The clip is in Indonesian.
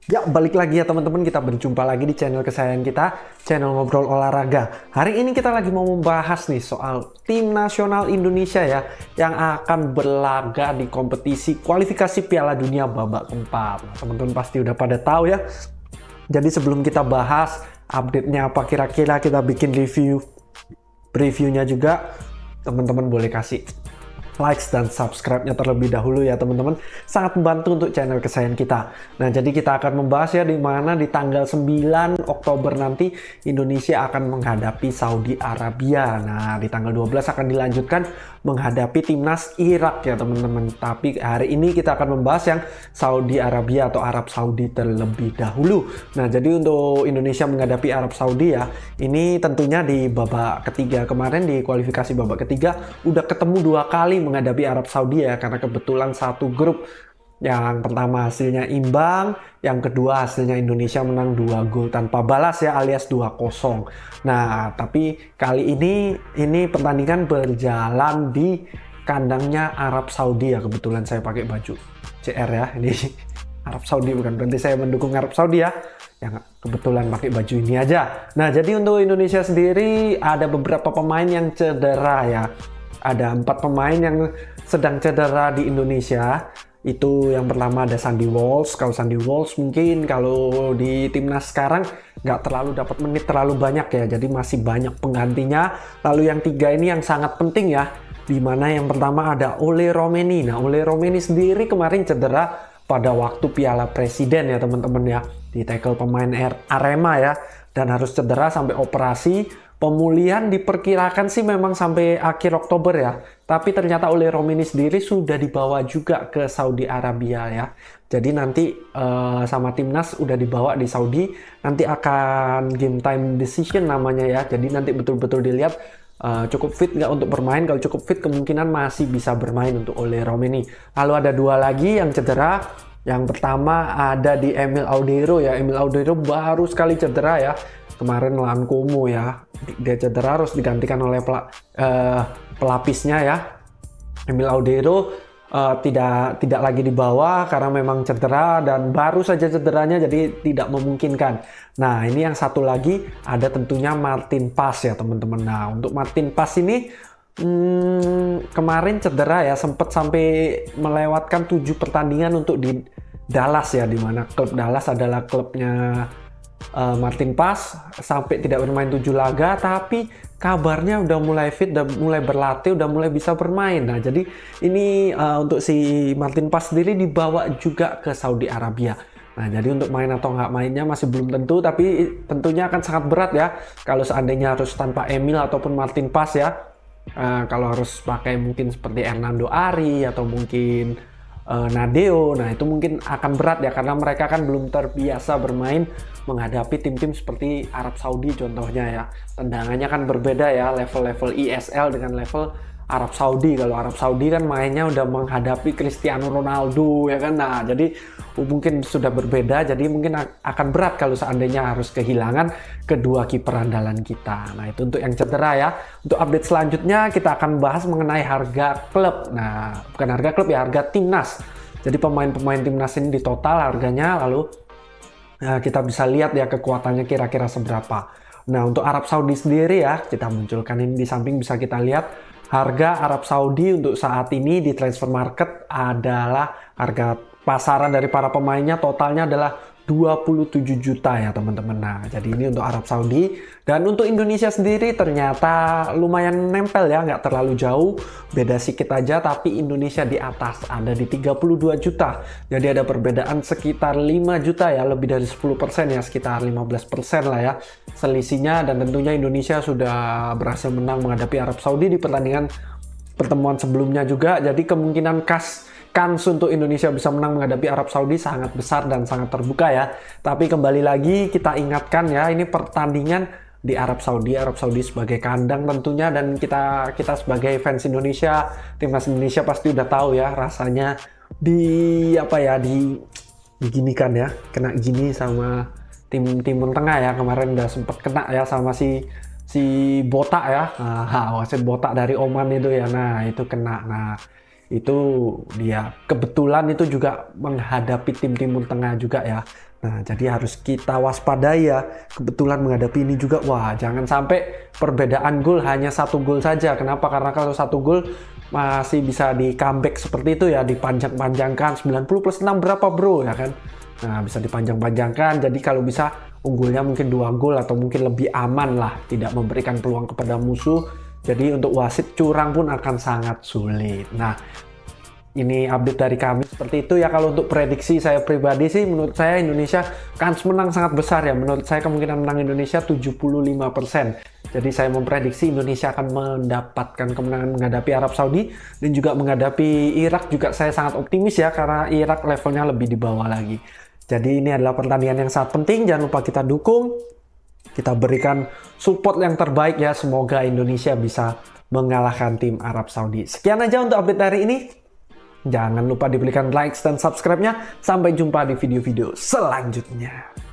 Ya, balik lagi ya teman-teman, kita berjumpa lagi di channel kesayangan kita, channel Ngobrol Olahraga. Hari ini kita lagi mau membahas nih soal tim nasional Indonesia ya, yang akan berlaga di kompetisi kualifikasi Piala Dunia babak keempat. Nah, teman-teman pasti udah pada tahu ya. Jadi sebelum kita bahas update-nya apa kira-kira, kita bikin previewnya juga. Teman-teman boleh kasih likes dan subscribe-nya terlebih dahulu ya teman-teman. Sangat membantu untuk channel kesayangan kita. Nah, jadi kita akan membahas ya di mana di tanggal 9 Oktober nanti Indonesia akan menghadapi Saudi Arabia. Nah, di tanggal 12 akan dilanjutkan menghadapi timnas Irak ya teman-teman. Tapi hari ini kita akan membahas yang Saudi Arabia atau Arab Saudi terlebih dahulu. Nah, jadi untuk Indonesia menghadapi Arab Saudi ya, ini tentunya di babak ketiga kemarin, di kualifikasi babak ketiga udah ketemu 2 kali menghadapi Arab Saudi ya, karena kebetulan satu grup. Yang pertama hasilnya imbang, yang kedua hasilnya Indonesia menang 2 gol tanpa balas ya, alias 2-0. Nah, tapi kali ini pertandingan berjalan di kandangnya Arab Saudi ya. Kebetulan saya pakai baju CR ya, ini Arab Saudi, bukan berarti saya mendukung Arab Saudi ya. Yang kebetulan pakai baju ini aja. Nah, jadi untuk Indonesia sendiri ada beberapa pemain yang cedera ya. Ada 4 pemain yang sedang cedera di Indonesia. Itu yang pertama ada Sandy Walsh. Kalau Sandy Walsh mungkin kalau di timnas sekarang nggak terlalu dapat menit terlalu banyak ya. Jadi masih banyak penggantinya. Lalu yang 3 ini yang sangat penting ya. Dimana yang pertama ada Ole Romeni. Nah, Ole Romeni sendiri kemarin cedera pada waktu Piala Presiden ya teman-teman ya. Di tackle pemain Arema ya. Dan harus cedera sampai operasi. Pemulihan diperkirakan sih memang sampai akhir Oktober ya. Tapi ternyata Ole Romeni sendiri sudah dibawa juga ke Saudi Arabia ya. Jadi nanti sama timnas udah dibawa di Saudi. Nanti akan game time decision namanya ya. Jadi nanti betul-betul dilihat cukup fit nggak untuk bermain. Kalau cukup fit kemungkinan masih bisa bermain untuk Ole Romeni. Lalu ada 2 lagi yang cedera. Yang pertama ada di Emil Audero ya. Emil Audero baru sekali cedera ya. Kemarin lawan Como ya, dia cedera harus digantikan oleh pelapisnya ya. Emil Audero tidak lagi dibawa karena memang cedera dan baru saja cederanya, jadi tidak memungkinkan. Nah, ini yang satu lagi ada tentunya Martin Paes ya teman-teman. Nah, untuk Martin Paes ini kemarin cedera ya, sempat sampai melewatkan 7 pertandingan untuk di Dallas ya, dimana klub Dallas adalah klubnya Martin Paes, sampai tidak bermain 7 laga, tapi kabarnya udah mulai fit, udah mulai berlatih, udah mulai bisa bermain. Nah, jadi ini untuk si Martin Paes sendiri dibawa juga ke Saudi Arabia. Nah, jadi untuk main atau nggak mainnya masih belum tentu, tapi tentunya akan sangat berat ya kalau seandainya harus tanpa Emil ataupun Martin Paes ya. Kalau harus pakai mungkin seperti Hernando Ari atau mungkin Nadeo, nah itu mungkin akan berat ya, karena mereka kan belum terbiasa bermain menghadapi tim-tim seperti Arab Saudi contohnya ya. Tendangannya kan berbeda ya, level-level ISL dengan level Arab Saudi. Kalau Arab Saudi kan mainnya udah menghadapi Cristiano Ronaldo ya kan. Nah, jadi mungkin sudah berbeda, jadi mungkin akan berat kalau seandainya harus kehilangan kedua kiper andalan kita. Nah, itu untuk yang cedera ya. Untuk update selanjutnya kita akan bahas mengenai harga klub. Nah, bukan harga klub ya, harga timnas. Jadi pemain-pemain timnas ini di total harganya, lalu kita bisa lihat ya kekuatannya kira-kira seberapa. Nah, untuk Arab Saudi sendiri ya, kita munculkan ini di samping, bisa kita lihat harga Arab Saudi untuk saat ini di transfer market adalah harga pasaran dari para pemainnya totalnya adalah 27 juta ya teman-teman. Nah, jadi ini untuk Arab Saudi. Dan untuk Indonesia sendiri ternyata lumayan nempel ya, nggak terlalu jauh, beda sedikit aja, tapi Indonesia di atas, ada di 32 juta. Jadi ada perbedaan sekitar 5 juta ya, lebih dari 10% ya, sekitar 15% lah ya selisihnya. Dan tentunya Indonesia sudah berhasil menang menghadapi Arab Saudi di pertemuan sebelumnya juga. Jadi kemungkinan kans untuk Indonesia bisa menang menghadapi Arab Saudi sangat besar dan sangat terbuka ya. Tapi kembali lagi kita ingatkan ya, ini pertandingan di Arab Saudi sebagai kandang tentunya, dan kita sebagai fans Indonesia, timnas Indonesia pasti udah tahu ya rasanya diginikan ya, kena gini sama tim Timur Tengah ya. Kemarin udah sempat kena ya sama si botak ya, wasit botak dari Oman itu ya. Nah, itu kena. Nah, itu dia kebetulan itu juga menghadapi tim Timur Tengah juga ya. Nah, jadi harus kita waspadai ya. Kebetulan menghadapi ini juga, wah jangan sampai perbedaan gol hanya 1 gol saja. Kenapa? Karena kalau 1 gol masih bisa di comeback seperti itu ya, dipanjang-panjangkan 90 plus 6 berapa bro ya kan. Nah, bisa dipanjang-panjangkan. Jadi kalau bisa unggulnya mungkin 2 gol atau mungkin lebih aman lah, tidak memberikan peluang kepada musuh. Jadi untuk wasit curang pun akan sangat sulit. Nah, ini update dari kami seperti itu ya. Kalau untuk prediksi saya pribadi sih, menurut saya Indonesia kans menang sangat besar ya. Menurut saya kemungkinan menang Indonesia 75%. Jadi saya memprediksi Indonesia akan mendapatkan kemenangan menghadapi Arab Saudi dan juga menghadapi Irak juga saya sangat optimis ya, karena Irak levelnya lebih di bawah lagi. Jadi ini adalah pertandingan yang sangat penting, jangan lupa kita dukung, kita berikan support yang terbaik ya. Semoga Indonesia bisa mengalahkan tim Arab Saudi. Sekian aja untuk update hari ini. Jangan lupa diberikan likes dan subscribe-nya. Sampai jumpa di video-video selanjutnya.